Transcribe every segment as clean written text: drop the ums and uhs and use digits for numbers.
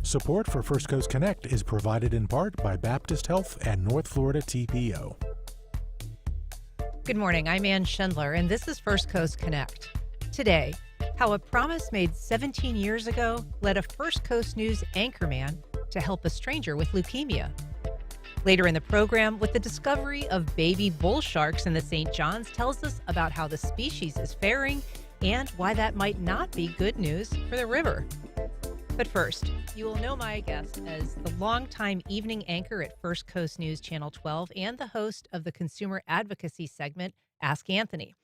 Support for First Coast Connect is provided in part by Baptist Health and North Florida TPO. Good morning, I'm Ann Schindler, and this is First Coast Connect. Today, how a promise made 17 years ago led a First Coast News anchorman to help a stranger with leukemia. Later in the program, what the discovery of baby bull sharks in the St. Johns tells us about how the species is faring and why that might not be good news for the river. But first, you will know my guest as the longtime evening anchor at First Coast News Channel 12 and the host of the consumer advocacy segment, Ask Anthony.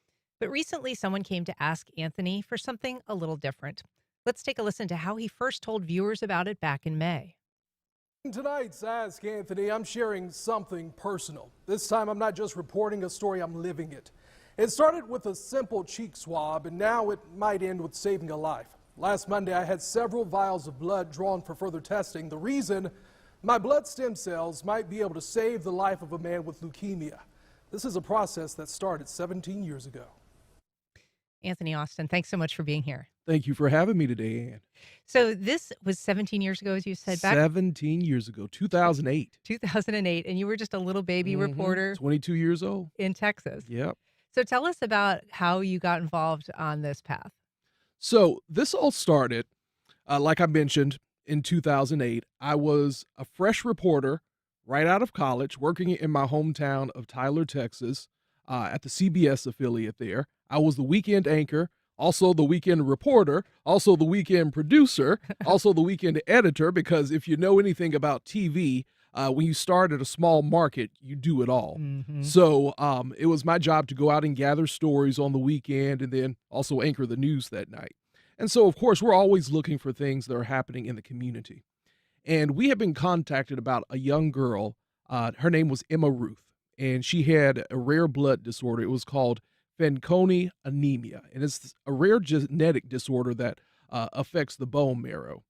But recently, someone came to Ask Anthony for something a little different. Let's take a listen to how he first told viewers about it back in May. In tonight's Ask Anthony, I'm sharing something personal. This time, I'm not just reporting a story, I'm living it. It started with a simple cheek swab, and now it might end with saving a life. Last Monday, I had several vials of blood drawn for further testing. The reason, my blood stem cells might be able to save the life of a man with leukemia. This is a process that started 17 years ago. Anthony Austin, thanks so much for being here. Thank you for having me today, Ann. So this was 17 years ago, as you said, back 17 years ago, 2008. 2008, and you were just a little baby reporter 22 years old. in Texas. Yep. So tell us about how you got involved on this path. So this all started, like I mentioned, in 2008. I was a fresh reporter right out of college, working in my hometown of Tyler, Texas, at the CBS affiliate there. I was the weekend anchor, also the weekend reporter, also the weekend producer, also the weekend editor, because if you know anything about TV, when you start at a small market, you do it all. So it was my job to go out and gather stories on the weekend and then also anchor the news that night. And so, of course, we're always looking for things that are happening in the community. And we have been contacted about a young girl. Her name was Emma Ruth, and she had a rare blood disorder. It was called Fanconi anemia, and it's a rare genetic disorder that affects the bone marrow.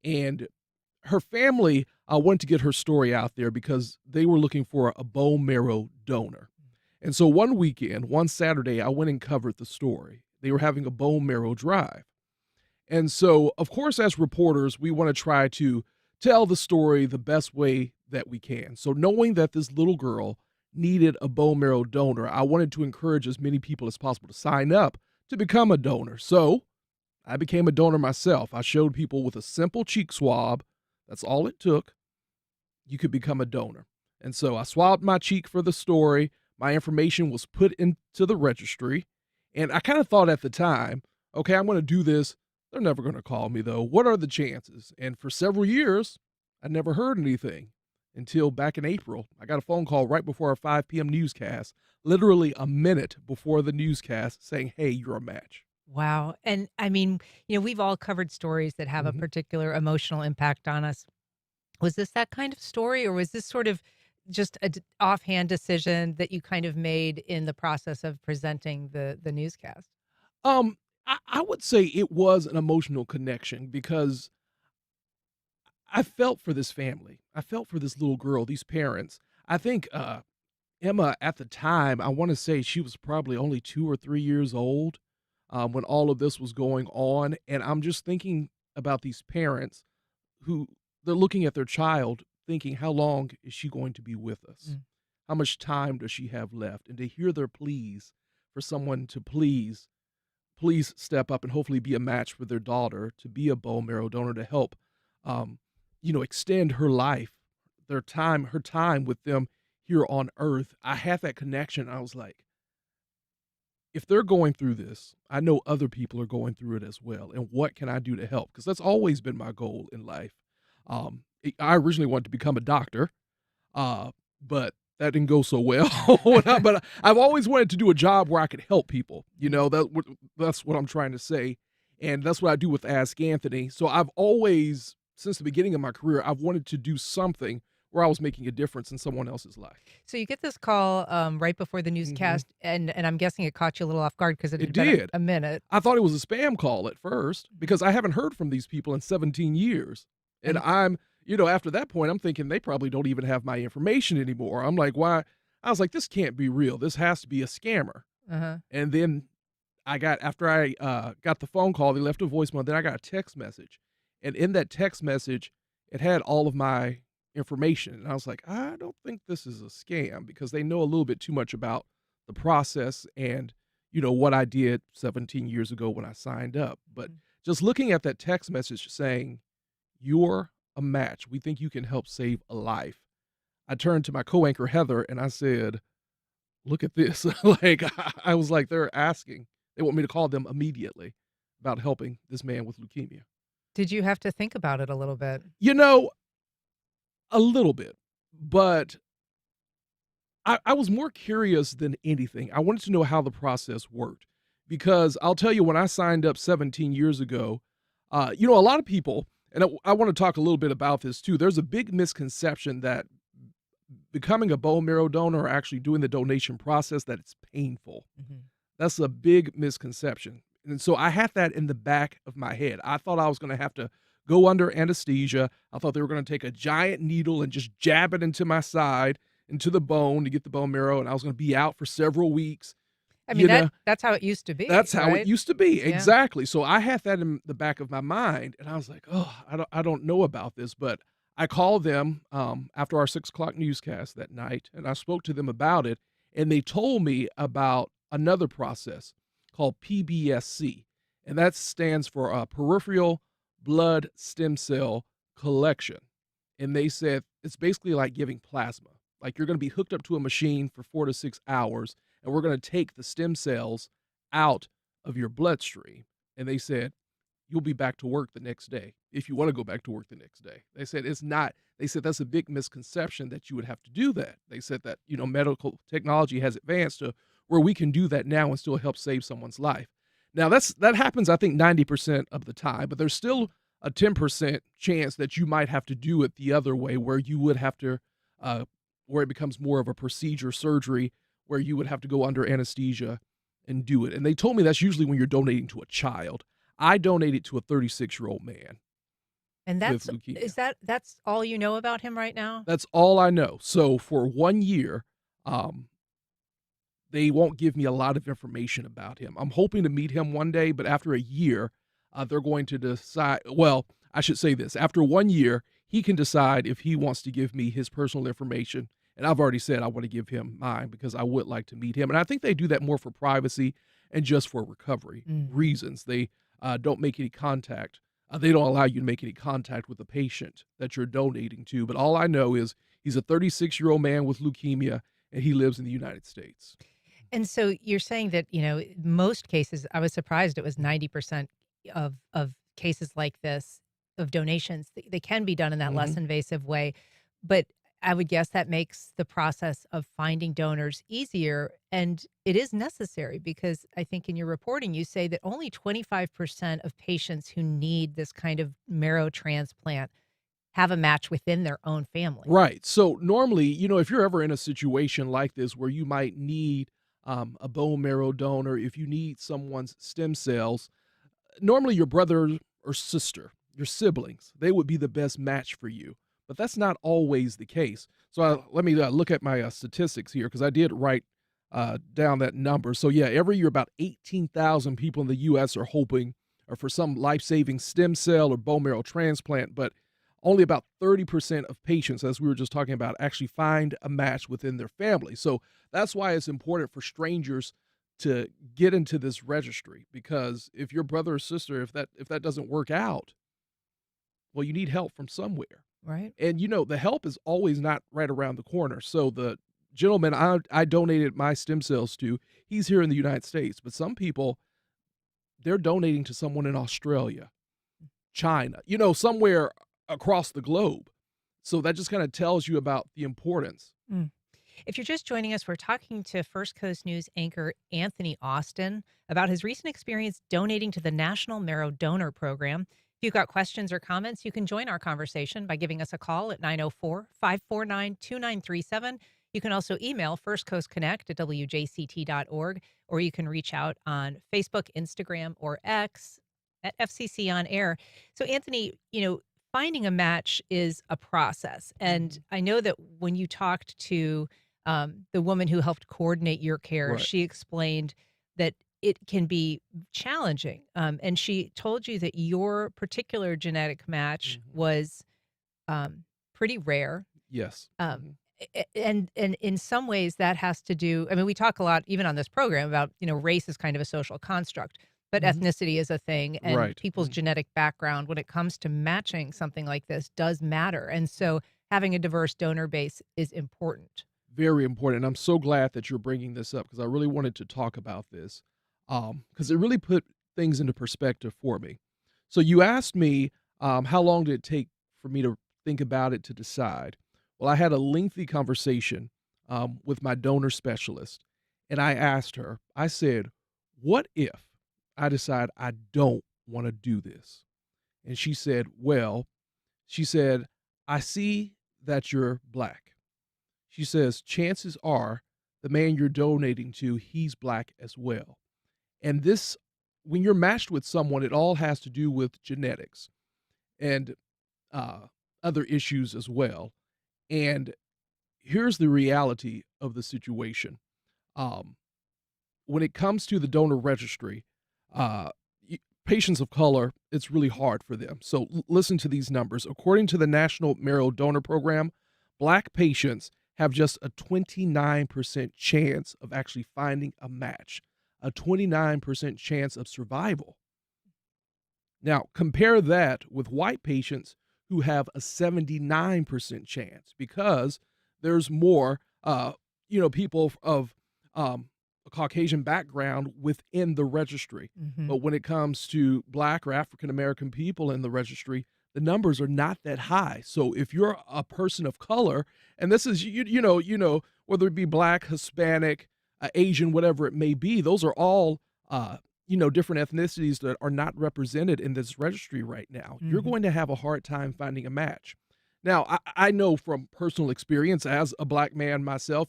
And her family wanted to get her story out there because they were looking for a bone marrow donor. And so one Saturday, I went and covered the story. They were having a bone marrow drive. And so, of course, as reporters, we want to try to tell the story the best way that we can. So knowing that this little girl needed a bone marrow donor, I wanted to encourage as many people as possible to sign up to become a donor. So I became a donor myself. I showed people with a simple cheek swab. That's all it took. You could become a donor. And so I swabbed my cheek for the story. My information was put into the registry. And I kind of thought at the time, okay, I'm going to do this. They're never going to call me, though. What are the chances? And for several years, I never heard anything until back in April. I got a phone call right before our 5 p.m. newscast, literally a minute before the newscast, saying, hey, you're a match. Wow. And I mean, we've all covered stories that have a particular emotional impact on us. Was this that kind of story, or was this sort of just an offhand decision that you kind of made in the process of presenting the newscast? I would say it was an emotional connection because I felt for this family. I felt for this little girl, these parents. I think Emma at the time, I want to say she was probably only 2 or 3 years old when all of this was going on. And I'm just thinking about these parents who they're looking at their child thinking, how long is she going to be with us? How much time does she have left? And to hear their pleas for someone to please step up and hopefully be a match for their daughter, to be a bone marrow donor, to help, extend her life, her time with them here on earth. I had that connection. I was like, if they're going through this, I know other people are going through it as well. And what can I do to help? Because that's always been my goal in life. I originally wanted to become a doctor, but that didn't go so well. But I've always wanted to do a job where I could help people. That's what I'm trying to say. And that's what I do with Ask Anthony. So I've always, since the beginning of my career, I've wanted to do something where I was making a difference in someone else's life. So you get this call right before the newscast, and I'm guessing it caught you a little off guard because it It had been did. a minute. I thought it was a spam call at first because I haven't heard from these people in 17 years. And after that point, I'm thinking they probably don't even have my information anymore. I'm like, why? I was like, this can't be real. This has to be a scammer. And then after I got the phone call, they left a voicemail. Then I got a text message. And in that text message, it had all of my information. And I was like, I don't think this is a scam because they know a little bit too much about the process and, what I did 17 years ago when I signed up. But just looking at that text message saying, you're a match. We think you can help save a life. I turned to my co-anchor Heather and I said, look at this. I was like, they're asking. They want me to call them immediately about helping this man with leukemia. Did you have to think about it a little bit? A little bit, but I was more curious than anything. I wanted to know how the process worked because I'll tell you, when I signed up 17 years ago, a lot of people, and I want to talk a little bit about this too. There's a big misconception that becoming a bone marrow donor or actually doing the donation process, that it's painful. That's a big misconception. And so I had that in the back of my head. I thought I was going to have to go under anesthesia. I thought they were going to take a giant needle and just jab it into my side, into the bone to get the bone marrow, and I was going to be out for several weeks. I mean, that's how it used to be. That's how right? it used to be. Yeah. Exactly. So I had that in the back of my mind, and I was like, oh, I don't know about this. But I called them after our 6 o'clock newscast that night, and I spoke to them about it, and they told me about another process called PBSC, and that stands for peripheral blood stem cell collection. And they said it's basically like giving plasma. Like you're going to be hooked up to a machine for 4 to 6 hours, and we're going to take the stem cells out of your bloodstream. And they said, you'll be back to work the next day if you want to go back to work the next day. They said it's not. They said that's a big misconception that you would have to do that. They said that, medical technology has advanced to where we can do that now and still help save someone's life. Now that happens, I think 90% of the time, but there's still a 10% chance that you might have to do it the other way, where you would have to, where it becomes more of a procedure, surgery, where you would have to go under anesthesia and do it. And they told me that's usually when you're donating to a child. I donated to a 36-year-old man. And with leukemia. That's all you know about him right now? That's all I know. So for 1 year, they won't give me a lot of information about him. I'm hoping to meet him one day, but after a year, they're going to decide. Well, I should say this. After 1 year, he can decide if he wants to give me his personal information. And I've already said I want to give him mine because I would like to meet him. And I think they do that more for privacy and just for recovery reasons. They don't make any contact. They don't allow you to make any contact with the patient that you're donating to. But all I know is he's a 36-year-old man with leukemia, and he lives in the United States. And so you're saying that, most cases, I was surprised it was 90% of cases like this, of donations, they can be done in that less invasive way. But I would guess that makes the process of finding donors easier. And it is necessary because I think in your reporting, you say that only 25% of patients who need this kind of marrow transplant have a match within their own family. Right. So normally, if you're ever in a situation like this where you might need a bone marrow donor, if you need someone's stem cells, normally your brother or sister, your siblings, they would be the best match for you. But that's not always the case. So let me look at my statistics here, because I did write down that number. So yeah, every year about 18,000 people in the U.S. are hoping for some life-saving stem cell or bone marrow transplant, but only about 30% of patients, as we were just talking about, actually find a match within their family. So that's why it's important for strangers to get into this registry, because if your brother or sister, if that doesn't work out, well, you need help from somewhere. Right. And, the help is always not right around the corner. So the gentleman I donated my stem cells to, he's here in the United States. But some people, they're donating to someone in Australia, China, somewhere across the globe. So that just kind of tells you about the importance. If you're just joining us, we're talking to First Coast News anchor Anthony Austin about his recent experience donating to the National Marrow Donor Program. If you've got questions or comments, you can join our conversation by giving us a call at 904-549-2937. You can also email firstcoastconnect@wjct.org, or you can reach out on Facebook, Instagram, or X at FCC On Air. So, Anthony, finding a match is a process. And I know that when you talked to the woman who helped coordinate your care, Right. she explained that it can be challenging. And she told you that your particular genetic match was pretty rare. Yes. Um, and in some ways that has to do, I mean, we talk a lot, even on this program, about, race is kind of a social construct, but Mhm. ethnicity is a thing, and Right. people's genetic background when it comes to matching something like this does matter. And so having a diverse donor base is important. Very important. And I'm so glad that you're bringing this up because I really wanted to talk about this because it really put things into perspective for me. So you asked me how long did it take for me to think about it to decide? Well, I had a lengthy conversation with my donor specialist, and I asked her, I said, what if I decide I don't want to do this? And she said, I see that you're black. She says, chances are the man you're donating to, he's black as well. And this, when you're matched with someone, it all has to do with genetics and other issues as well. And here's the reality of the situation. Um, when it comes to the donor registry, uh, patients of color, it's really hard for them. So listen to these numbers. According to the National Marrow Donor Program, black patients have just a 29% chance of actually finding a match, a 29% chance of survival. Now, compare that with white patients who have a 79% chance because there's more, people of a Caucasian background within the registry. Hmm. But when it comes to Black or African American people in the registry, the numbers are not that high. So if you're a person of color, and this is whether it be Black, Hispanic, Asian, whatever it may be, those are all different ethnicities that are not represented in this registry right now. You're Hmm. going to have a hard time finding a match. Now, I know from personal experience as a Black man myself,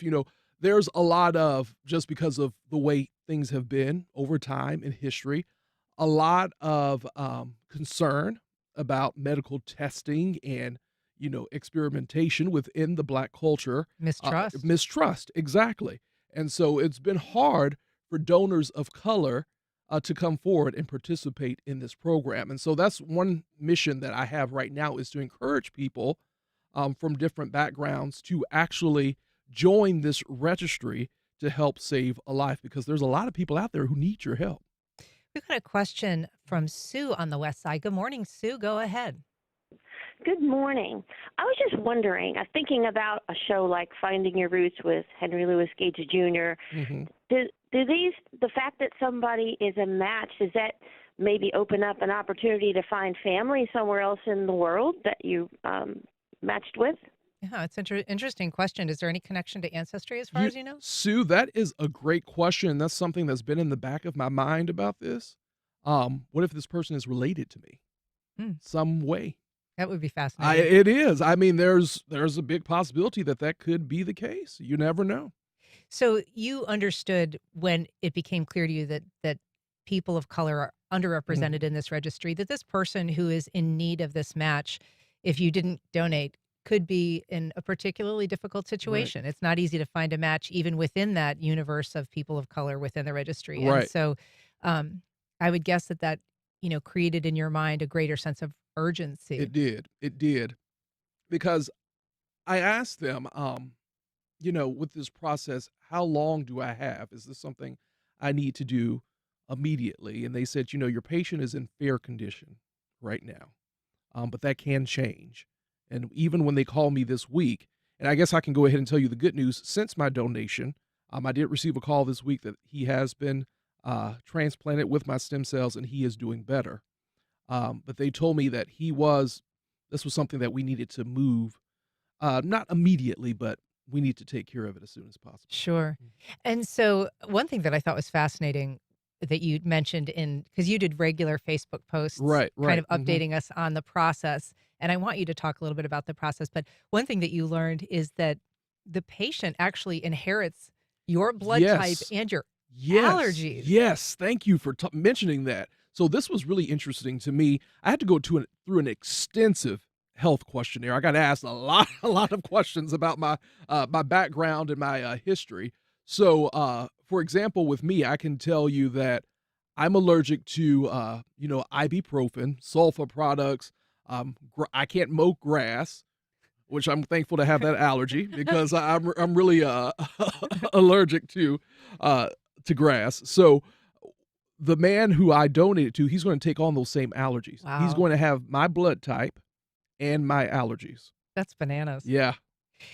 there's a lot of, just because of the way things have been over time in history, a lot of concern about medical testing and, experimentation within the Black culture. Mistrust. Mistrust, exactly. And so it's been hard for donors of color to come forward and participate in this program. And so that's one mission that I have right now, is to encourage people from different backgrounds to actually join this registry to help save a life, because there's a lot of people out there who need your help. We've got a question from Sue on the West Side. Good morning, Sue. Go ahead. Good morning. I was just wondering, I'm thinking about a show like Finding Your Roots with Henry Louis Gates Jr. Hmm. The fact that somebody is a match, does that maybe open up an opportunity to find family somewhere else in the world that you matched with? Yeah, it's an interesting question. Is there any connection to ancestry as far as you know? Sue, that is a great question. That's something that's been in the back of my mind about this. What if this person is related to me Hmm, some way? that would be fascinating. It is. I mean, there's a big possibility that that could be the case. You never know. So you understood when it became clear to you that people of color are underrepresented in this registry, that this person who is in need of this match, if you didn't donate, could be in a particularly difficult Right. situation. It's not easy to find a match even within that universe of people of color within the registry. And Right. so I would guess that created in your mind a greater sense of urgency. It did. It did. Because I asked them, with this process, how long do I have? Is this something I need to do immediately? And they said, your patient is in fair condition right now, but that can change. And even when they call me this week, and I guess I can go ahead and tell you the good news, since my donation, I did receive a call this week that he has been transplanted with my stem cells and he is doing better. But they told me that this was something that we needed to move, not immediately, but we need to take care of it as soon as possible. Sure. And so one thing that I thought was fascinating that you mentioned because you did regular Facebook posts Right, kind right. of updating us on the process. And I want you to talk a little bit about the process. But one thing that you learned is that the patient actually inherits your blood type Yes. and your Yes. allergies. Yes. Thank you for mentioning that. So this was really interesting to me. I had to go through an extensive health questionnaire. I got asked a lot of questions about my background and my history. So, for example, with me, I can tell you that I'm allergic to ibuprofen, sulfa products, I can't mow grass, which I'm thankful to have that allergy because I'm really allergic to grass. So the man who I donated to, he's going to take on those same allergies. He's Wow. going to have my blood type and my allergies. That's bananas. Yeah.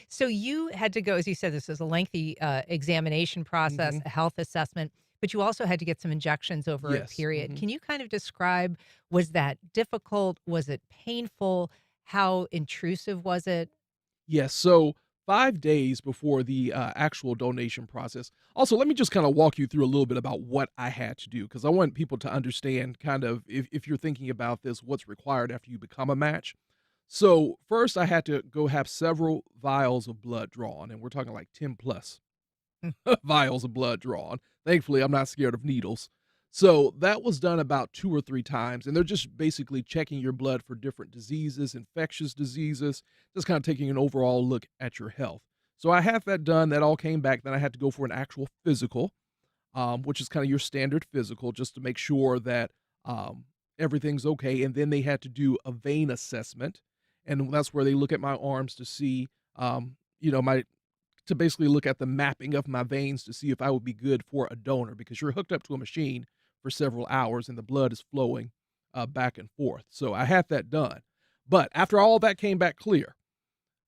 So you had to go, as you said, this is a lengthy examination process, Mhm. a health assessment, but you also had to get some injections over a Yes. period. Mhm. Can you kind of describe, was that difficult? Was it painful? How intrusive was it? Yes. So 5 days before the actual donation process. Also, let me just kind of walk you through a little bit about what I had to do because I want people to understand kind of if you're thinking about this, what's required after you become a match. So first, I had to go have several vials of blood drawn, and we're talking like 10 plus Mm. vials of blood drawn. Thankfully, I'm not scared of needles. So that was done about 2 or 3 times, and they're just basically checking your blood for different diseases, infectious diseases, just kind of taking an overall look at your health. So I had that done. That all came back. Then I had to go for an actual physical, which is kind of your standard physical, just to make sure that everything's okay. And then they had to do a vein assessment, and that's where they look at my arms to see, my to basically look at the mapping of my veins to see if I would be good for a donor because you're hooked up to a machine for several hours and the blood is flowing back and forth. So I had that done. But after all that came back clear,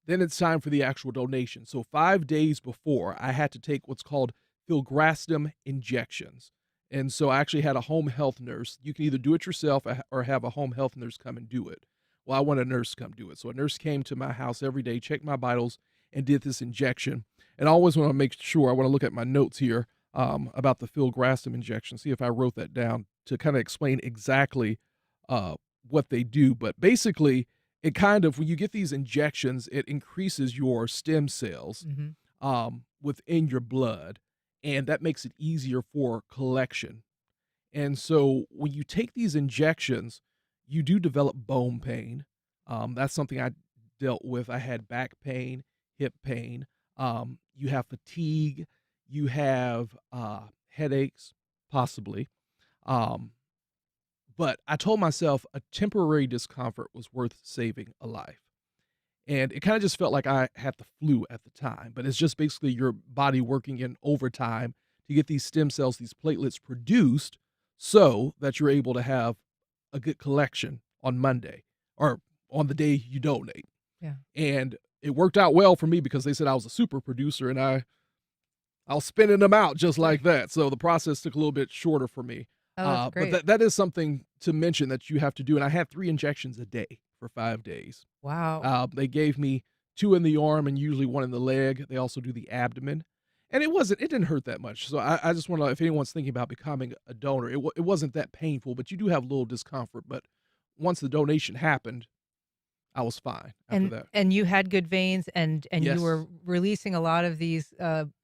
then it's time for the actual donation. So 5 days before, I had to take what's called filgrastim injections. And so I actually had a home health nurse. You can either do it yourself or have a home health nurse come and do it. Well, I want a nurse to come do it. So a nurse came to my house every day, checked my vitals, and did this injection. And I always want to make sure, I want to look at my notes here about the filgrastim injection, see if I wrote that down to kind of explain exactly what they do. But basically, it kind of, when you get these injections, it increases your stem cells Hmm. within your blood, and that makes it easier for collection. And so when you take these injections, you do develop bone pain. That's something I dealt with. I had back pain, hip pain. You have fatigue. You have headaches, possibly. Um, but I told myself a temporary discomfort was worth saving a life. And it kind of just felt like I had the flu at the time, but it's just basically your body working in overtime to get these stem cells, these platelets produced so that you're able to have a good collection on Monday or on the day you donate. Yeah. And it worked out well for me because they said I was a super producer and I was spinning them out just like that. So the process took a little bit shorter for me. Oh, that's But great. that is something to mention that you have to do. And I had 3 injections a day for 5 days. Wow. They gave me 2 in the arm and usually 1 in the leg. They also do the abdomen. And it didn't hurt that much. So I just want to, if anyone's thinking about becoming a donor, it wasn't that painful, but you do have a little discomfort. But once the donation happened, I was fine after that. And you had good veins and you Yes. were releasing a lot of these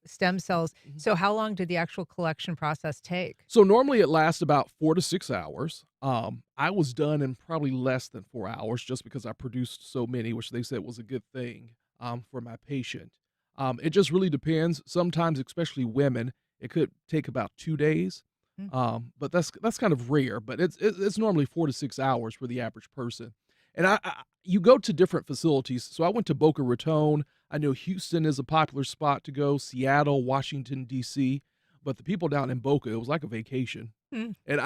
stem cells. Mhm. So how long did the actual collection process take? So normally it lasts about 4 to 6 hours. I was done in probably less than 4 hours just because I produced so many, which they said was a good thing for my patient. It just really depends. Sometimes, especially women, it could take about 2 days. Mm. But that's kind of rare. But it's normally 4 to 6 hours for the average person. And you go to different facilities. So I went to Boca Raton. I know Houston is a popular spot to go. Seattle, Washington D.C. But the people down in Boca, it was like a vacation. Mm. And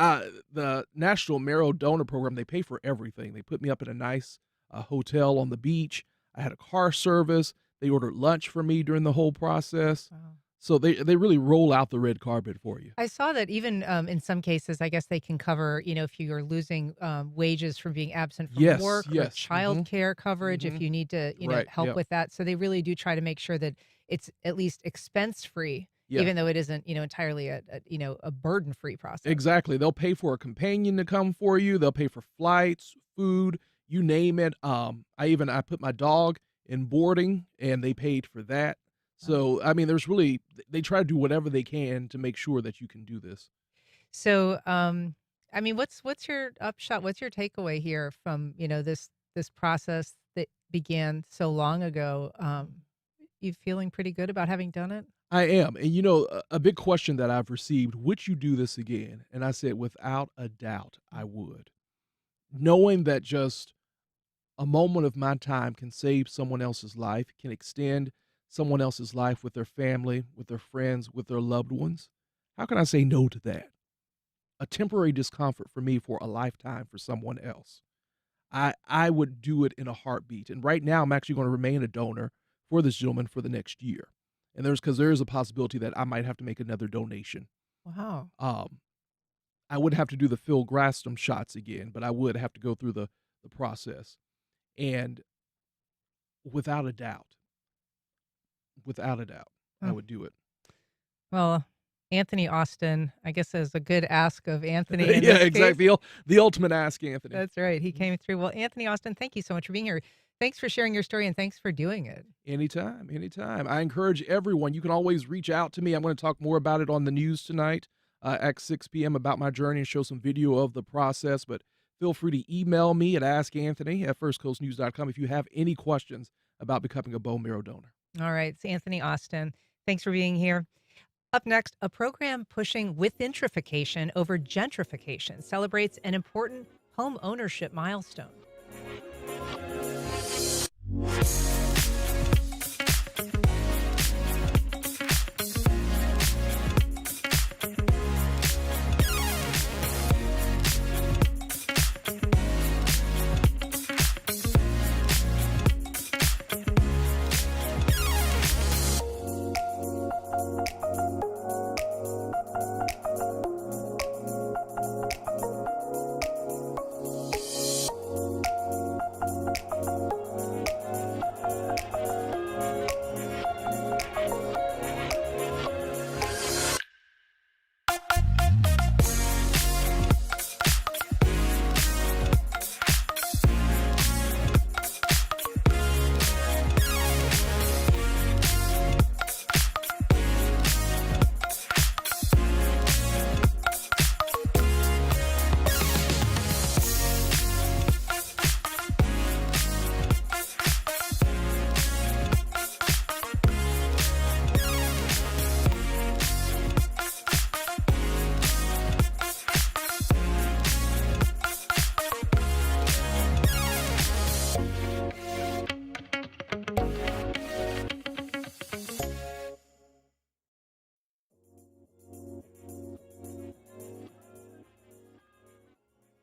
the National Marrow Donor Program, they pay for everything. They put me up in a nice hotel on the beach. I had a car service. They ordered lunch for me during the whole process. Wow. So they really roll out the red carpet for you. I saw that even in some cases, I guess they can cover, if you're losing wages from being absent from Yes, work, or yes, child care coverage if mhm. you need to, Right, help yep. with that. So they really do try to make sure that it's at least expense free, Yeah. even though it isn't, entirely a burden free process. Exactly. They'll pay for a companion to come for you. They'll pay for flights, food, you name it. I put my dog in boarding and they paid for that. So, I mean, they try to do whatever they can to make sure that you can do this. So, I mean, what's your upshot? What's your takeaway here from this process that began so long ago? You feeling pretty good about having done it? I am. And a big question that I've received, would you do this again? And I said, without a doubt, I would. Knowing that just a moment of my time can save someone else's life, can extend someone else's life with their family, with their friends, with their loved ones, how can I say no to that? A temporary discomfort for me for a lifetime for someone else. I would do it in a heartbeat. And right now, I'm actually going to remain a donor for this gentleman for the next year. And because there is a possibility that I might have to make another donation. Wow. I would have to do the Phil Graston shots again, but I would have to go through the process. And without a doubt, I Hmm. would do it. Well, Anthony Austin, I guess is a good ask of Anthony in Yeah, this case. exactly. The ultimate ask, Anthony. That's right. He came through. Well, Anthony Austin, thank you so much for being here. Thanks for sharing your story and thanks for doing it. Anytime, anytime. I encourage everyone. You can always reach out to me. I'm going to talk more about it on the news tonight at 6 p.m. about my journey and show some video of the process. But feel free to email me at askanthony@firstcoastnews.com if you have any questions about becoming a bone marrow donor. All right. It's Anthony Austin. Thanks for being here. Up next, a program pushing within-trification over gentrification celebrates an important home ownership milestone.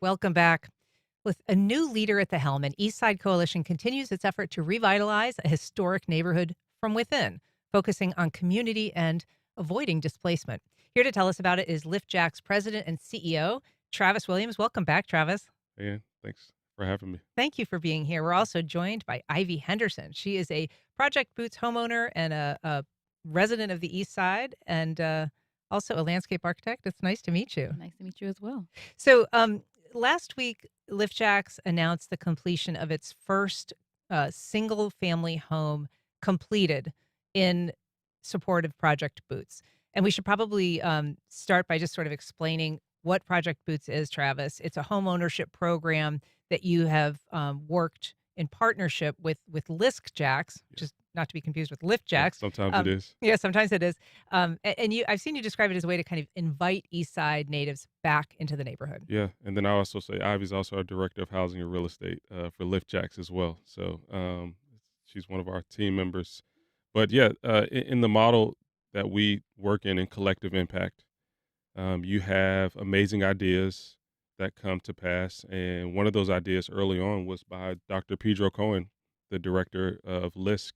Welcome back. With a new leader at the helm, an Eastside coalition continues its effort to revitalize a historic neighborhood from within, focusing on community and avoiding displacement. Here to tell us about it is LIFT JAX president and CEO, Travis Williams. Welcome back, Travis. Hey, thanks for having me. Thank you for being here. We're also joined by Ivy Henderson. She is a Project Boots homeowner and a resident of the East Side and also a landscape architect. It's nice to meet you. Nice to meet you as well. So last week, LIFT JAX announced the completion of its first single-family home completed in support of Project Boots. And we should probably start by just sort of explaining what Project Boots is, Travis. It's a home ownership program that you have worked in partnership with LIFT JAX, which is not to be confused with LIFT JAX. Sometimes it is. Yeah, sometimes it is. And I've seen you describe it as a way to kind of invite East Side natives back into the neighborhood. Yeah, and then I also say Ivy's also our director of housing and real estate for LIFT JAX as well. So she's one of our team members. But yeah, in the model that we work in collective impact, you have amazing ideas that come to pass. And one of those ideas early on was by Dr. Pedro Cohen, the director of LISC.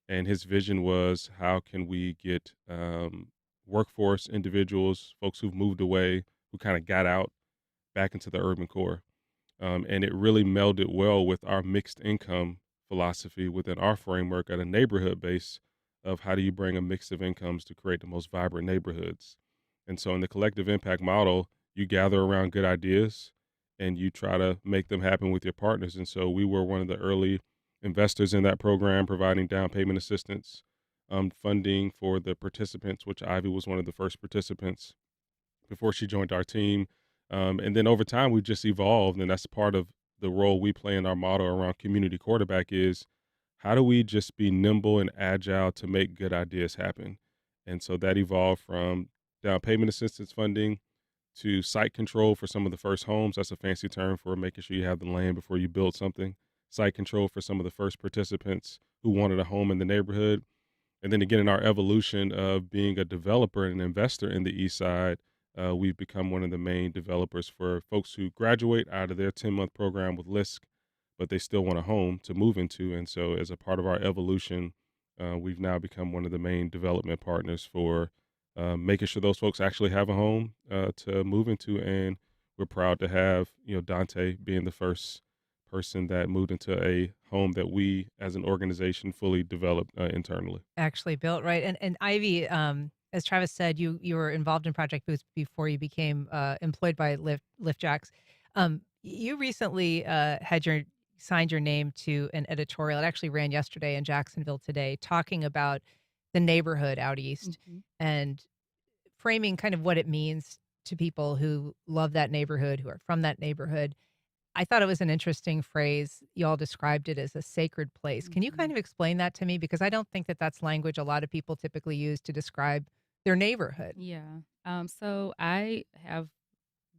And his vision was, how can we get workforce individuals, folks who've moved away, who kind of got out, back into the urban core. And it really melded well with our mixed income philosophy within our framework at a neighborhood base of how do you bring a mix of incomes to create the most vibrant neighborhoods. And so in the collective impact model, you gather around good ideas and you try to make them happen with your partners. And so we were one of the early investors in that program, providing down payment assistance, funding for the participants, which Ivy was one of the first participants before she joined our team. And then over time, we've just evolved, and that's part of the role we play in our model around community quarterback is how do we just be nimble and agile to make good ideas happen? And so that evolved from down payment assistance funding to site control for some of the first homes. That's a fancy term for making sure you have the land before you build something. site control for some of the first participants who wanted a home in the neighborhood. And then again, in our evolution of being a developer and an investor in the East Side, we've become one of the main developers for folks who graduate out of their 10-month program with LISC, but they still want a home to move into. And so, as a part of our evolution, we've now become one of the main development partners for making sure those folks actually have a home to move into. And we're proud to have, Dante being the first person that moved into a home that we as an organization fully developed internally. Actually built, right? And Ivy, as Travis said, you were involved in Project Boost before you became employed by LIFT JAX. You recently signed your name to an editorial. It actually ran yesterday in Jacksonville Today, talking about the neighborhood out east and framing kind of what it means to people who love that neighborhood, who are from that neighborhood. I thought it was an interesting phrase. You all described it as a sacred place. Can you kind of explain that to me? Because I don't think that that's language a lot of people typically use to describe their neighborhood. Yeah. So I have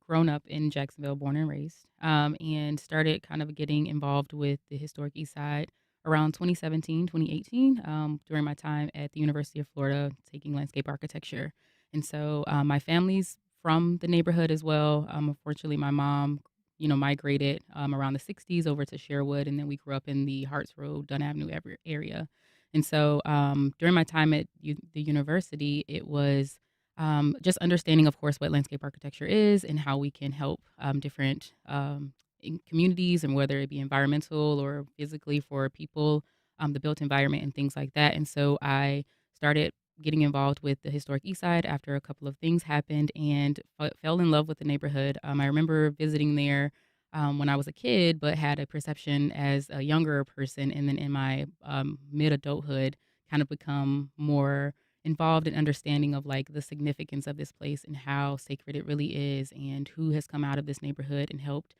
grown up in Jacksonville, born and raised, and started kind of getting involved with the historic East Side around 2017, 2018, during my time at the University of Florida taking landscape architecture. And so my family's from the neighborhood as well. Unfortunately, my mom, migrated around the 60s over to Sherwood, and then we grew up in the Harts Road, Dunn Avenue area. And so during my time at the university, it was just understanding, of course, what landscape architecture is and how we can help different in communities, and whether it be environmental or physically for people, the built environment and things like that. And so I started getting involved with the historic East Side after a couple of things happened, and fell in love with the neighborhood. I remember visiting there when I was a kid, but had a perception as a younger person, and then in my mid-adulthood kind of become more involved in understanding of like the significance of this place and how sacred it really is, and who has come out of this neighborhood and helped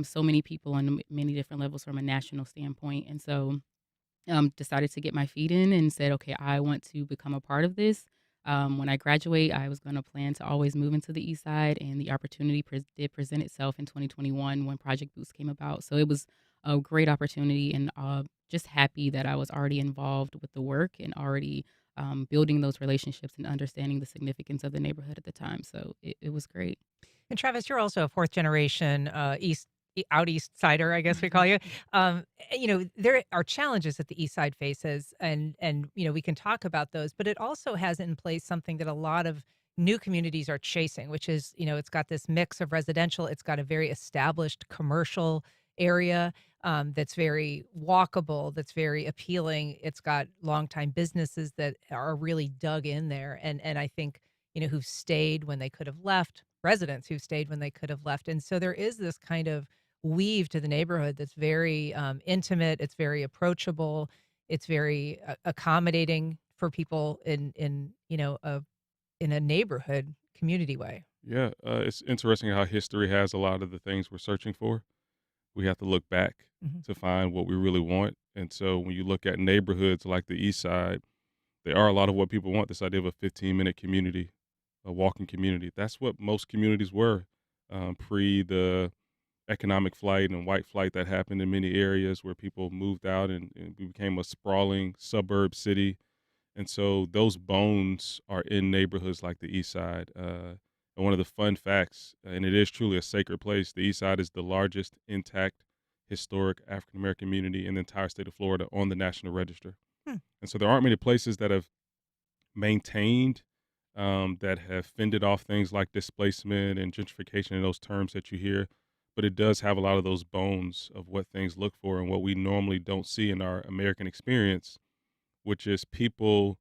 so many people on many different levels from a national standpoint. And so decided to get my feet in and said, okay, I want to become a part of this. When I graduate, I was going to plan to always move into the East Side, and the opportunity did present itself in 2021 when Project Boost came about. So it was a great opportunity, and just happy that I was already involved with the work and already building those relationships and understanding the significance of the neighborhood at the time. So it was great. And Travis, you're also a fourth generation out east sider, I guess we call you. There are challenges that the East Side faces, and we can talk about those, but it also has in place something that a lot of new communities are chasing, which is, it's got this mix of residential, it's got a very established commercial area that's very walkable, that's very appealing. It's got longtime businesses that are really dug in there, and I think who've stayed when they could have left, residents who've stayed when they could have left, and so there is this kind of weave to the neighborhood that's very intimate. It's very approachable. It's very accommodating for people in a neighborhood community way. Yeah, it's interesting how history has a lot of the things we're searching for. We have to look back to find what we really want. And so when you look at neighborhoods like the East Side, they are a lot of what people want. This idea of a 15-minute community, a walking community. That's what most communities were pre the economic flight and white flight that happened in many areas where people moved out, and we became a sprawling suburb city. And so those bones are in neighborhoods like the East Side. And one of the fun facts, and it is truly a sacred place, the East Side is the largest intact historic African American community in the entire state of Florida on the National Register. And so there aren't many places that have maintained, that have fended off things like displacement and gentrification and those terms that you hear. But it does have a lot of those bones of what things look for and what we normally don't see in our American experience, which is people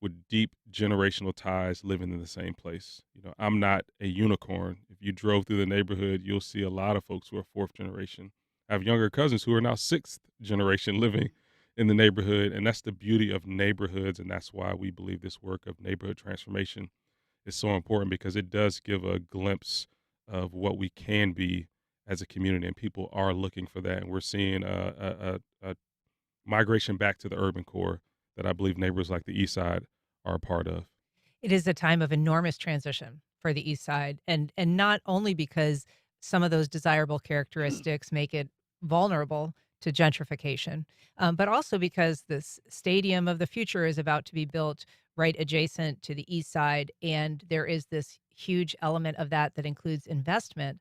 with deep generational ties living in the same place. I'm not a unicorn. If you drove through the neighborhood, you'll see a lot of folks who are fourth generation. I have younger cousins who are now sixth generation living in the neighborhood, and that's the beauty of neighborhoods, and that's why we believe this work of neighborhood transformation is so important, because it does give a glimpse of what we can be as a community, and people are looking for that, and we're seeing a migration back to the urban core that I believe neighborhoods like the East Side are a part of. It is a time of enormous transition for the East Side, and not only because some of those desirable characteristics make it vulnerable to gentrification, but also because this stadium of the future is about to be built right adjacent to the east side. And there is this huge element of that that includes investment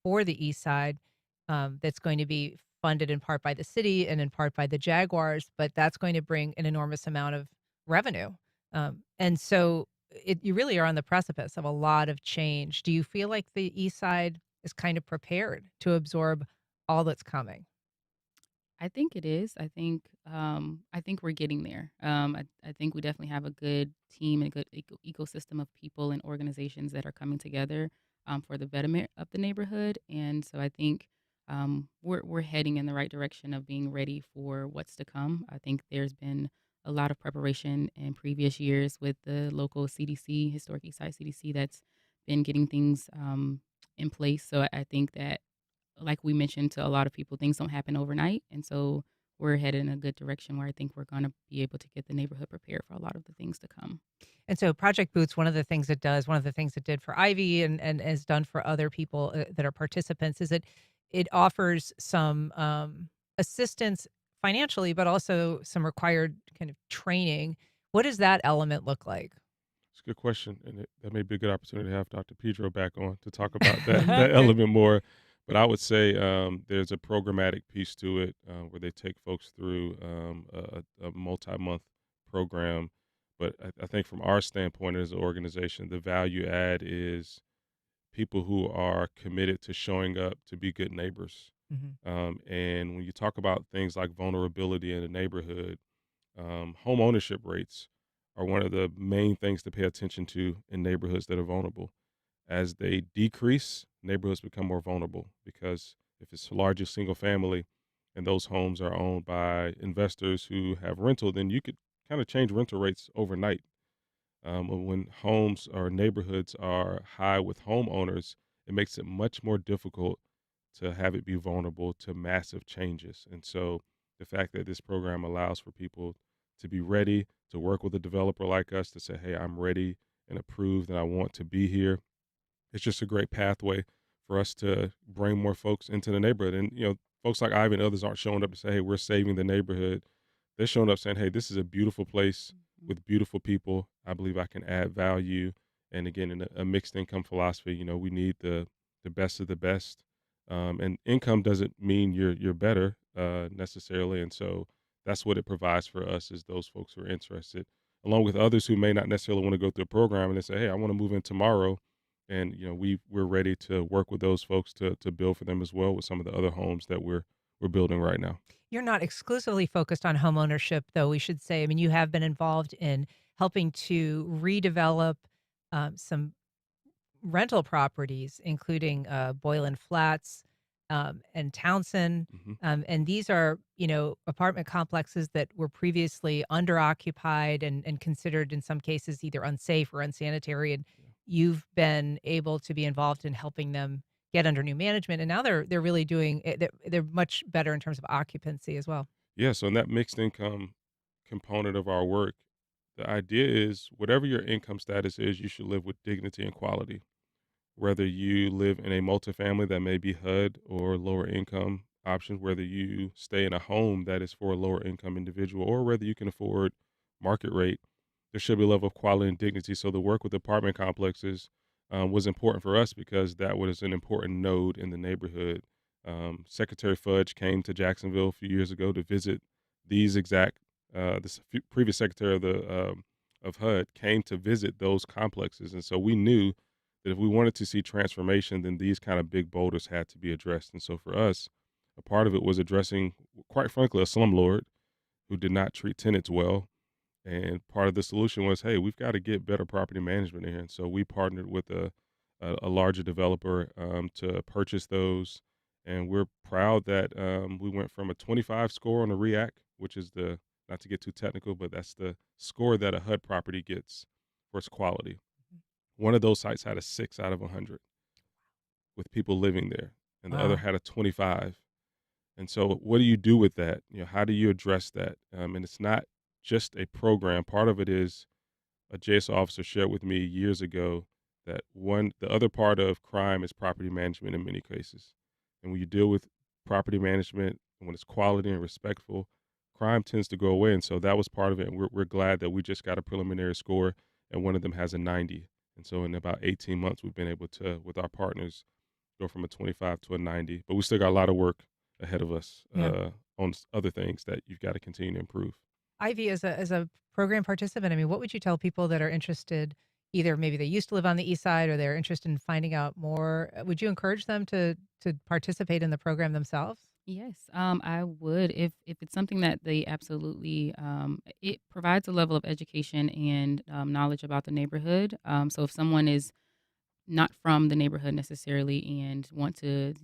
for the east side, that's going to be funded in part by the city and in part by the Jaguars, but that's going to bring an enormous amount of revenue. And so you really are on the precipice of a lot of change. Do you feel like the east side is kind of prepared to absorb all that's coming? I think it is. I think we're getting there. I think we definitely have a good team and a good ecosystem of people and organizations that are coming together for the betterment of the neighborhood. And so I think we're heading in the right direction of being ready for what's to come. I think there's been a lot of preparation in previous years with the local CDC, Historic Eastside CDC, that's been getting things in place. So I think that, like we mentioned to a lot of people, things don't happen overnight. And so we're headed in a good direction where I think we're going to be able to get the neighborhood prepared for a lot of the things to come. And so Project Boots, one of the things it does, one of the things it did for Ivy and has done for other people that are participants is it offers some assistance financially, but also some required kind of training. What does that element look like? It's a good question, and that may be a good opportunity to have Dr. Pedro back on to talk about that element more. But I would say there's a programmatic piece to it where they take folks through a multi-month program. But I think from our standpoint as an organization, the value add is people who are committed to showing up to be good neighbors. Mhm. And when you talk about things like vulnerability in a neighborhood, home ownership rates are one of the main things to pay attention to in neighborhoods that are vulnerable. As they decrease, neighborhoods become more vulnerable because if it's largely single family and those homes are owned by investors who have rental, then you could kind of change rental rates overnight. When homes or neighborhoods are high with homeowners, it makes it much more difficult to have it be vulnerable to massive changes. And so the fact that this program allows for people to be ready to work with a developer like us to say, hey, I'm ready and approved and I want to be here. It's just a great pathway for us to bring more folks into the neighborhood. And, folks like Ivy and others aren't showing up to say, hey, we're saving the neighborhood. They're showing up saying, hey, this is a beautiful place Mhm. with beautiful people. I believe I can add value. And again, in a mixed income philosophy, we need the best of the best. And income doesn't mean you're better necessarily. And so that's what it provides for us is those folks who are interested, along with others who may not necessarily want to go through a program and they say, hey, I want to move in tomorrow. And we're ready to work with those folks to build for them as well with some of the other homes that we're building right now. You're not exclusively focused on homeownership, though, we should say. I mean, you have been involved in helping to redevelop some rental properties, including Boylan Flats and Townsend. Hmm. And these are, apartment complexes that were previously underoccupied and considered in some cases either unsafe or unsanitary. And you've been able to be involved in helping them get under new management. And now they're really doing it. They're much better in terms of occupancy as well. Yeah. So in that mixed income component of our work, the idea is whatever your income status is, you should live with dignity and quality. Whether you live in a multifamily that may be HUD or lower income options, whether you stay in a home that is for a lower income individual, or whether you can afford market rate, there should be a level of quality and dignity. So the work with apartment complexes was important for us because that was an important node in the neighborhood. Secretary Fudge came to Jacksonville a few years ago to visit these exact. Previous secretary of HUD came to visit those complexes, and so we knew that if we wanted to see transformation, then these kind of big boulders had to be addressed. And so for us, a part of it was addressing, quite frankly, a slumlord who did not treat tenants well. And part of the solution was, hey, we've got to get better property management in here. And so we partnered with a larger developer to purchase those. And we're proud that we went from a 25 score on the REACT, which is not to get too technical, but that's the score that a HUD property gets for its quality. One of those sites had a 6 out of 100 with people living there, and the other Wow. had a 25. And so, what do you do with that? How do you address that? And it's not just a program. Part of it is a JSO officer shared with me years ago that the other part of crime is property management in many cases. And when you deal with property management and when it's quality and respectful, crime tends to go away. And so that was part of it. And we're glad that we just got a preliminary score, and one of them has a 90. And so in about 18 months, we've been able to, with our partners, go from a 25 to a 90. But we still got a lot of work ahead of us Yeah. on other things that you've got to continue to improve. Ivy, as a program participant, I mean, what would you tell people that are interested, either maybe they used to live on the east side or they're interested in finding out more? Would you encourage them to participate in the program themselves? Yes, I would if it's something that they absolutely it provides a level of education and knowledge about the neighborhood. So if someone is not from the neighborhood necessarily and want to,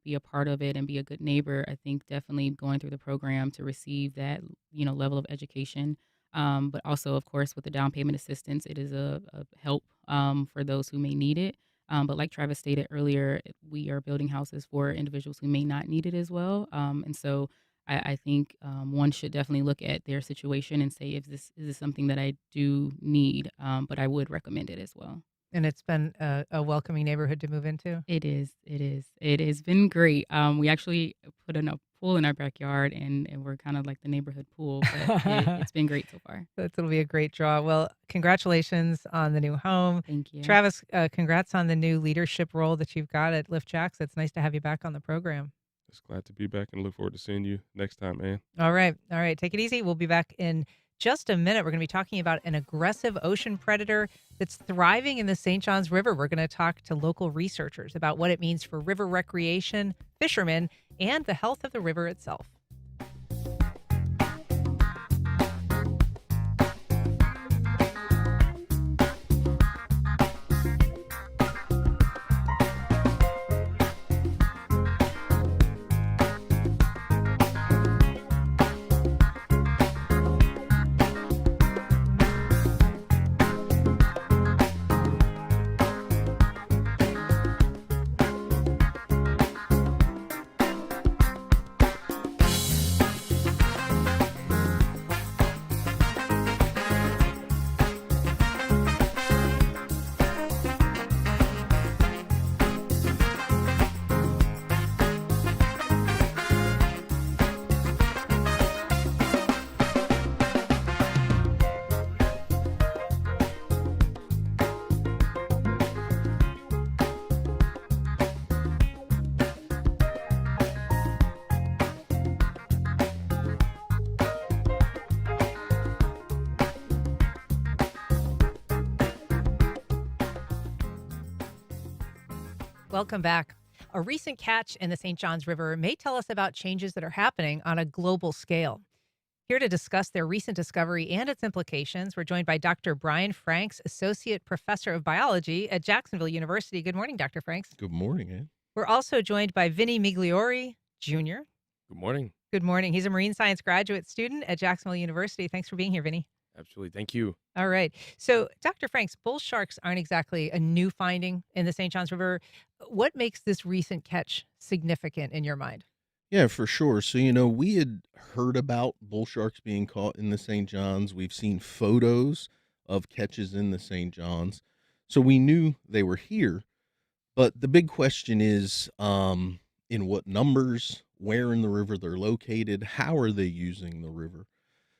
be a part of it and be a good neighbor, I think definitely going through the program to receive that, level of education. But also, of course, with the down payment assistance, it is a help for those who may need it. But like Travis stated earlier, we are building houses for individuals who may not need it as well. And so I think one should definitely look at their situation and say, if this is this something that I do need, but I would recommend it as well. And it's been a welcoming neighborhood to move into. It is. It is. It has been great. We actually put in a pool in our backyard, and we're kind of like the neighborhood pool. But it's been great so far. That'll be a great draw. Well, congratulations on the new home. Thank you. Travis, congrats on the new leadership role that you've got at LIFT JAX. It's nice to have you back on the program. Just glad to be back and look forward to seeing you next time, man. All right. All right. Take it easy. We'll be back in just a minute. We're going to be talking about an aggressive ocean predator that's thriving in the St. Johns River. We're going to talk to local researchers about what it means for river recreation, fishermen, and the health of the river itself. Welcome back. A recent catch in the St. Johns River may tell us about changes that are happening on a global scale. Here to discuss their recent discovery and its implications, we're joined by Dr. Brian Franks, Associate Professor of Biology at Jacksonville University. Good morning, Dr. Franks. Good morning, Ann. We're also joined by Vinny Migliori, Jr. Good morning. Good morning. He's a marine science graduate student at Jacksonville University. Thanks for being here, Vinny. Absolutely. Thank you. All right. So, Dr. Franks, bull sharks aren't exactly a new finding in the St. Johns River. What makes this recent catch significant in your mind? Yeah, for sure. So, we had heard about bull sharks being caught in the St. Johns. We've seen photos of catches in the St. Johns. So we knew they were here. But the big question is, in what numbers, where in the river they're located, how are they using the river?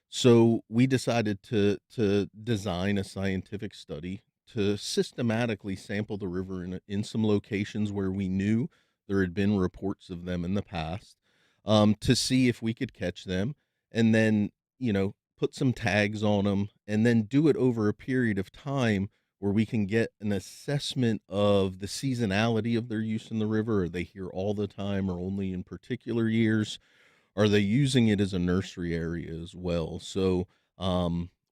So we decided to design a scientific study to systematically sample the river in some locations where we knew there had been reports of them in the past, to see if we could catch them, and then put some tags on them, and then do it over a period of time where we can get an assessment of the seasonality of their use in the river. Are they here all the time or only in particular years? Are they using it as a nursery area as well? So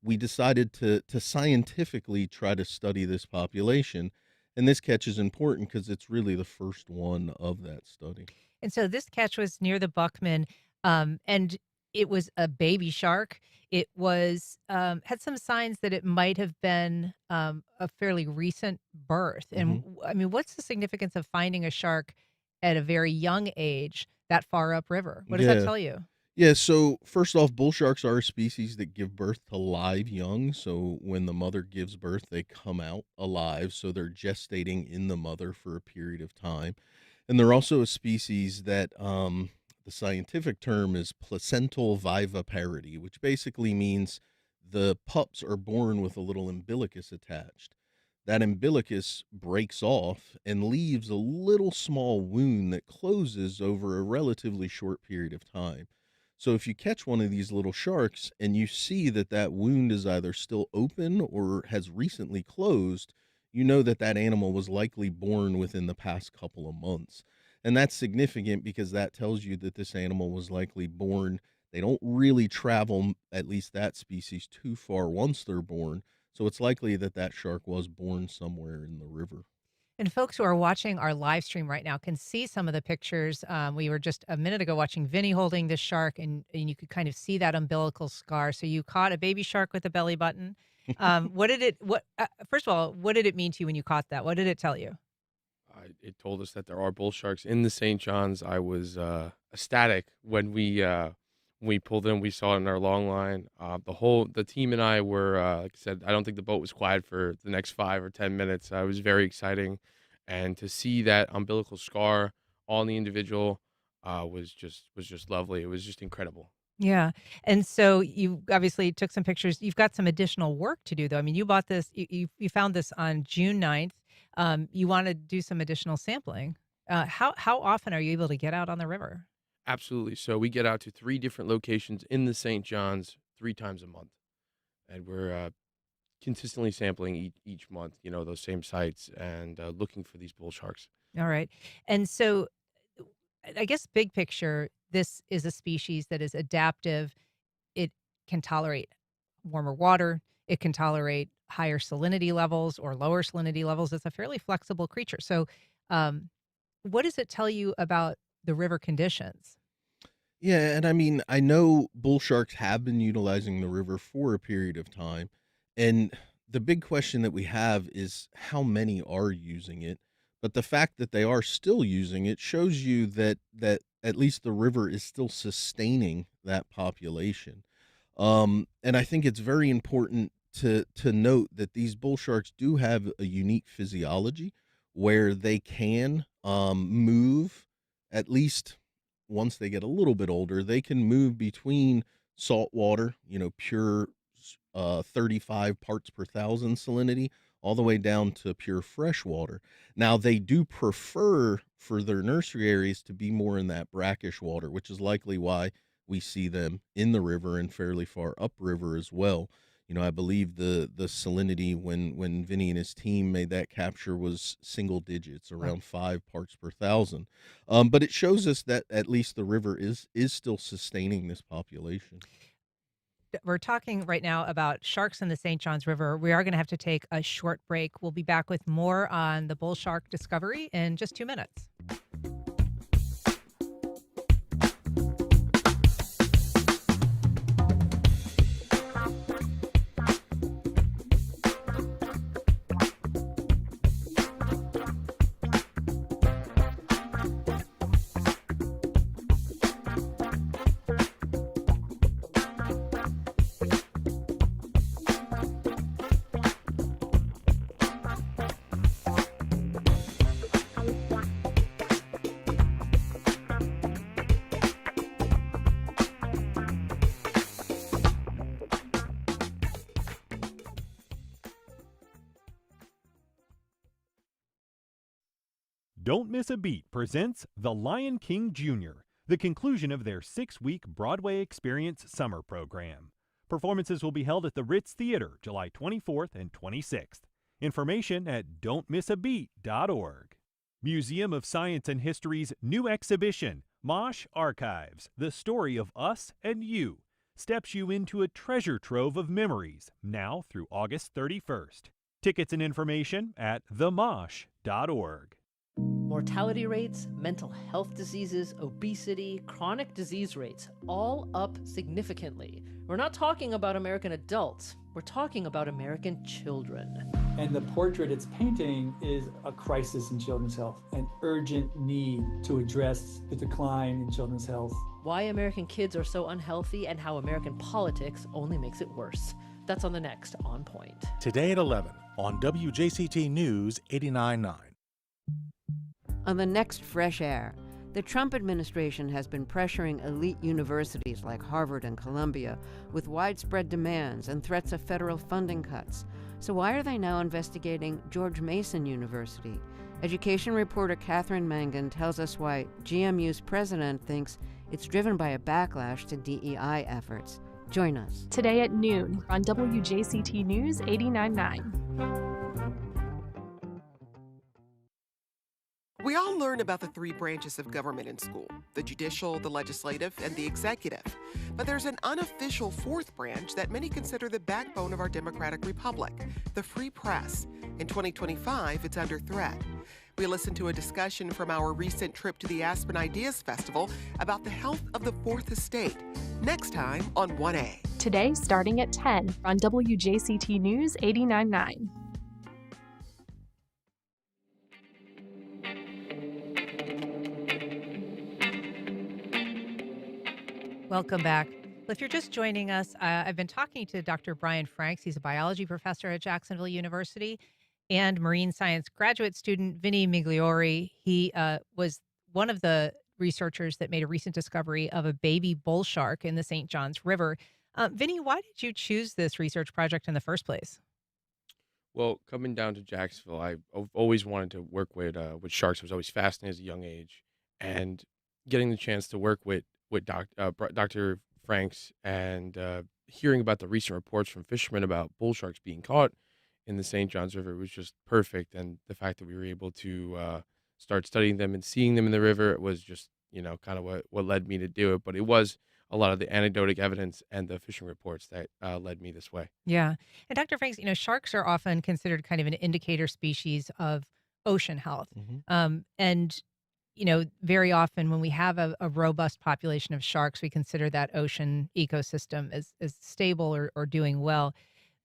we decided to scientifically try to study this population. And this catch is important because it's really the first one of that study. And so this catch was near the Buckman, and it was a baby shark. It was had some signs that it might have been a fairly recent birth. And I mean, what's the significance of finding a shark at a very young age that far upriver? What does that tell you? Yeah, so first off, bull sharks are a species that give birth to live young. So when the mother gives birth, they come out alive. So they're gestating in the mother for a period of time. And they're also a species that The scientific term is placental viviparity, which basically means the pups are born with a little umbilicus attached. That umbilicus breaks off and leaves a little small wound that closes over a relatively short period of time. So if you catch one of these little sharks and you see that that wound is either still open or has recently closed, you know that that animal was likely born within the past couple of months. And that's significant because that tells you that this animal was likely born. They don't really travel, at least that species, too far once they're born. So it's likely that that shark was born somewhere in the river. And folks who are watching our live stream right now can see some of the pictures. We were just a minute ago watching Vinny holding this shark, and you could kind of see that umbilical scar. So you caught a baby shark with a belly button. First of all, what did it mean to you when you caught that? What did it tell you? It told us that there are bull sharks in the St. John's. I was ecstatic when we pulled in. We saw it in our long line. The team and I were, like I said, I don't think the boat was quiet for the next 5 or 10 minutes. It was very exciting, and to see that umbilical scar on the individual was just lovely. It was just incredible. Yeah. And so you obviously took some pictures. You've got some additional work to do, though. I mean, you bought this, you found this on June 9th. You want to do some additional sampling. How often are you able to get out on the river? Absolutely. So we get out to 3 different locations in the St. John's 3 times a month, and we're consistently sampling each month. Those same sites and looking for these bull sharks. All right. And so I guess big picture, this is a species that is adaptive. It can tolerate warmer water. It can tolerate higher salinity levels or lower salinity levels. It's a fairly flexible creature. So what does it tell you about the river conditions? Yeah, and I mean, I know bull sharks have been utilizing the river for a period of time, and the big question that we have is how many are using it. But the fact that they are still using it shows you that at least the river is still sustaining that population. And I think it's very important to note that these bull sharks do have a unique physiology where they can move, at least once they get a little bit older, they can move between salt water, pure 35 parts per thousand salinity, all the way down to pure fresh water. Now, they do prefer for their nursery areas to be more in that brackish water, which is likely why we see them in the river and fairly far upriver as well. I believe the salinity when Vinny and his team made that capture was single digits, around 5 parts per thousand. But it shows us that at least the river is still sustaining this population. We're talking right now about sharks in the St. Johns River. We are going to have to take a short break. We'll be back with more on the bull shark discovery in just 2 minutes. Don't Miss a Beat presents The Lion King Jr., the conclusion of their 6-week Broadway Experience summer program. Performances will be held at the Ritz Theater July 24th and 26th. Information at don'tmissabeat.org. Museum of Science and History's new exhibition, Mosh Archives, The Story of Us and You, steps you into a treasure trove of memories now through August 31st. Tickets and information at themosh.org. Mortality rates, mental health diseases, obesity, chronic disease rates, all up significantly. We're not talking about American adults, we're talking about American children. And the portrait it's painting is a crisis in children's health, an urgent need to address the decline in children's health. Why American kids are so unhealthy and how American politics only makes it worse. That's on the next On Point. Today at 11 on WJCT News 89.9. On the next Fresh Air, The Trump administration has been pressuring elite universities like Harvard and Columbia with widespread demands and threats of federal funding cuts. So why are they now investigating George Mason University? Education reporter Catherine Mangan tells us why GMU's president thinks it's driven by a backlash to DEI efforts. Join us. Today at noon on WJCT News 89.9. We all learn about the three branches of government in school: the judicial, the legislative, and the executive. But there's an unofficial fourth branch that many consider the backbone of our democratic republic: the free press. In 2025, it's under threat. We listened to a discussion from our recent trip to the Aspen Ideas Festival about the health of the fourth estate. Next time on 1A. Today starting at 10 on WJCT News 89.9. Welcome back. Well, if you're just joining us, I've been talking to Dr. Brian Franks. He's a biology professor at Jacksonville University and marine science graduate student Vinny Migliori. He was one of the researchers that made a recent discovery of a baby bull shark in the St. Johns River. Vinny, why did you choose this research project in the first place? Well, coming down to Jacksonville, I've always wanted to work with sharks. I was always fascinated at a young age, and getting the chance to work with Dr. Franks and hearing about the recent reports from fishermen about bull sharks being caught in the St. Johns River was just perfect. And the fact that we were able to start studying them and seeing them in the river, it was just, kind of what led me to do it. But it was a lot of the anecdotic evidence and the fishing reports that led me this way. Yeah. And Dr. Franks, sharks are often considered kind of an indicator species of ocean health. And very often when we have a robust population of sharks, we consider that ocean ecosystem as stable or doing well.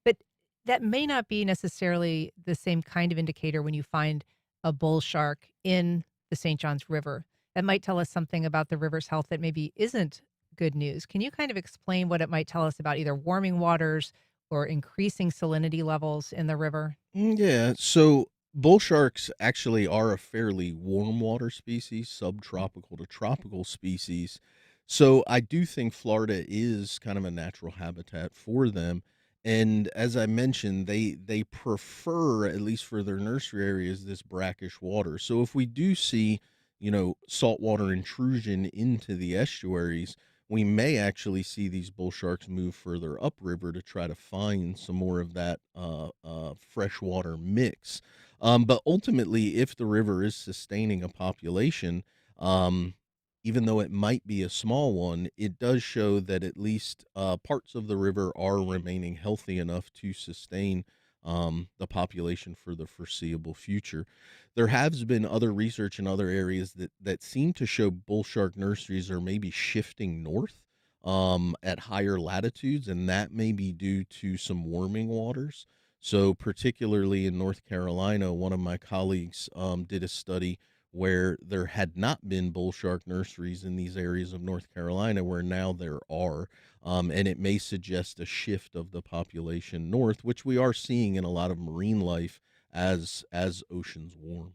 But that may not be necessarily the same kind of indicator when you find a bull shark in the St. Johns River. That might tell us something about the river's health that maybe isn't good news. Can you kind of explain what it might tell us about either warming waters or increasing salinity levels in the river? Yeah, so bull sharks actually are a fairly warm water species, subtropical to tropical species. So I do think Florida is kind of a natural habitat for them. And as I mentioned, they prefer, at least for their nursery areas, this brackish water. So if we do see, saltwater intrusion into the estuaries, we may actually see these bull sharks move further upriver to try to find some more of that freshwater mix. But ultimately, if the river is sustaining a population, even though it might be a small one, it does show that at least parts of the river are remaining healthy enough to sustain the population for the foreseeable future. There has been other research in other areas that seem to show bull shark nurseries are maybe shifting north at higher latitudes, and that may be due to some warming waters. So particularly in North Carolina, one of my colleagues did a study where there had not been bull shark nurseries in these areas of North Carolina, where now there are. And it may suggest a shift of the population north, which we are seeing in a lot of marine life as oceans warm.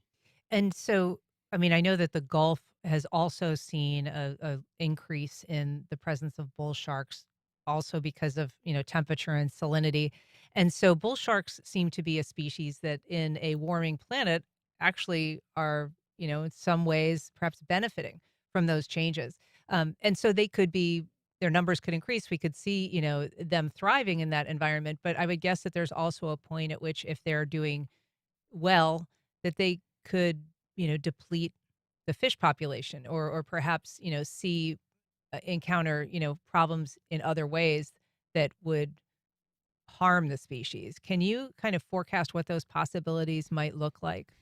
And so, I know that the Gulf has also seen a increase in the presence of bull sharks, also because of, temperature and salinity. And so bull sharks seem to be a species that in a warming planet actually are, in some ways perhaps benefiting from those changes. And so their numbers could increase. We could see, them thriving in that environment. But I would guess that there's also a point at which if they're doing well, that they could, deplete the fish population or perhaps, encounter, problems in other ways that would harm the species. Can you kind of forecast what those possibilities might look like?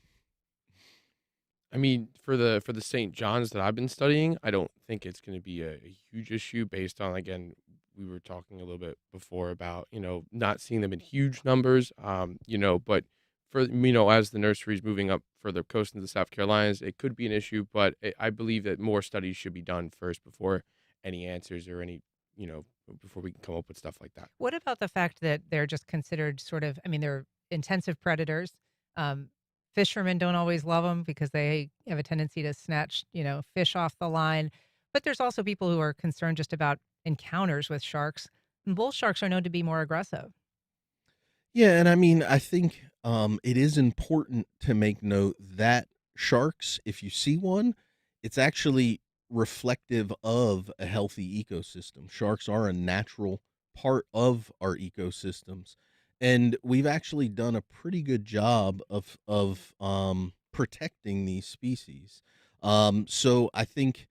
I mean, for the St. John's that I've been studying, I don't think it's going to be a huge issue based on, again, we were talking a little bit before about, not seeing them in huge numbers, but for, as the nursery's moving up further coast into the South Carolinas, it could be an issue, but I believe that more studies should be done first before any answers or any, before we can come up with stuff like that. What about the fact that they're just considered sort of, they're intensive predators. Fishermen don't always love them because they have a tendency to snatch, fish off the line. But there's also people who are concerned just about encounters with sharks. And bull sharks are known to be more aggressive. Yeah, and I mean, I think it is important to make note that sharks, if you see one, it's actually reflective of a healthy ecosystem. Sharks are a natural part of our ecosystems, and we've actually done a pretty good job of protecting these species. So I think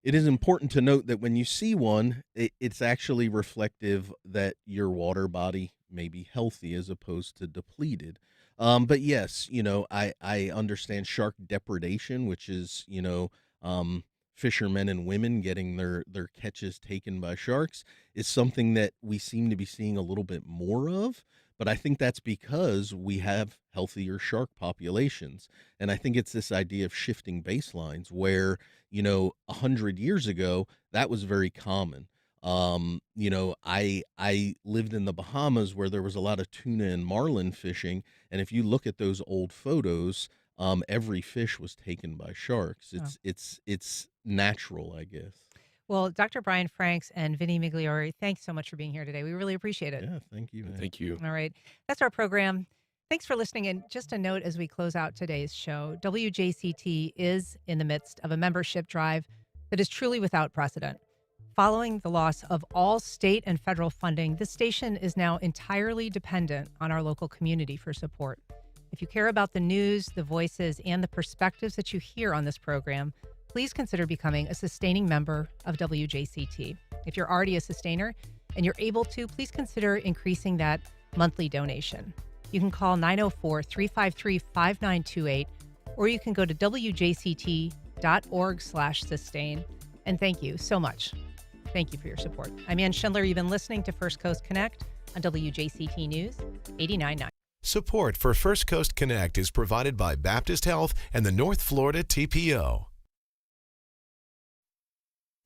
it is important to note that when you see one, it's actually reflective that your water body may be healthy as opposed to depleted. But yes, I understand shark depredation, which is, fishermen and women getting their catches taken by sharks, is something that we seem to be seeing a little bit more of. But I think that's because we have healthier shark populations. And I think it's this idea of shifting baselines where, 100 years ago, that was very common. I lived in the Bahamas where there was a lot of tuna and marlin fishing. And if you look at those old photos, every fish was taken by sharks. It's natural, I guess. Well, Dr. Brian Franks and Vinny Migliori, thanks so much for being here today. We really appreciate it. Yeah, thank you. Thank you. All right. That's our program. Thanks for listening. And just a note as we close out today's show, WJCT is in the midst of a membership drive that is truly without precedent. Following the loss of all state and federal funding, this station is now entirely dependent on our local community for support. If you care about the news, the voices, and the perspectives that you hear on this program, please consider becoming a sustaining member of WJCT. If you're already a sustainer and you're able to, please consider increasing that monthly donation. You can call 904-353-5928, or you can go to wjct.org/sustain. And thank you so much. Thank you for your support. I'm Ann Schindler. You've been listening to First Coast Connect on WJCT News 89.9. Support for First Coast Connect is provided by Baptist Health and the North Florida TPO.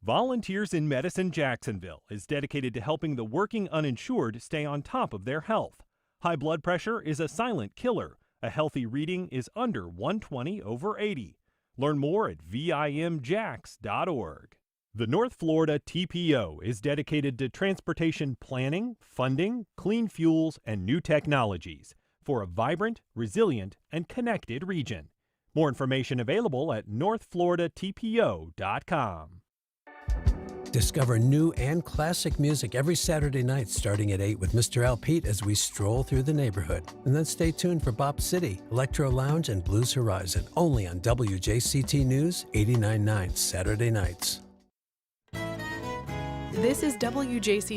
Volunteers in Medicine Jacksonville is dedicated to helping the working uninsured stay on top of their health. High blood pressure is a silent killer. A healthy reading is under 120/80. Learn more at vimjax.org. The North Florida TPO is dedicated to transportation planning, funding, clean fuels, and new technologies for a vibrant, resilient, and connected region. More information available at northfloridatpo.com. Discover new and classic music every Saturday night starting at 8 with Mr. Al Pete as we stroll through the neighborhood. And then stay tuned for Bop City, Electro Lounge, and Blues Horizon, only on WJCT News 89.9 Saturday nights. This is WJCT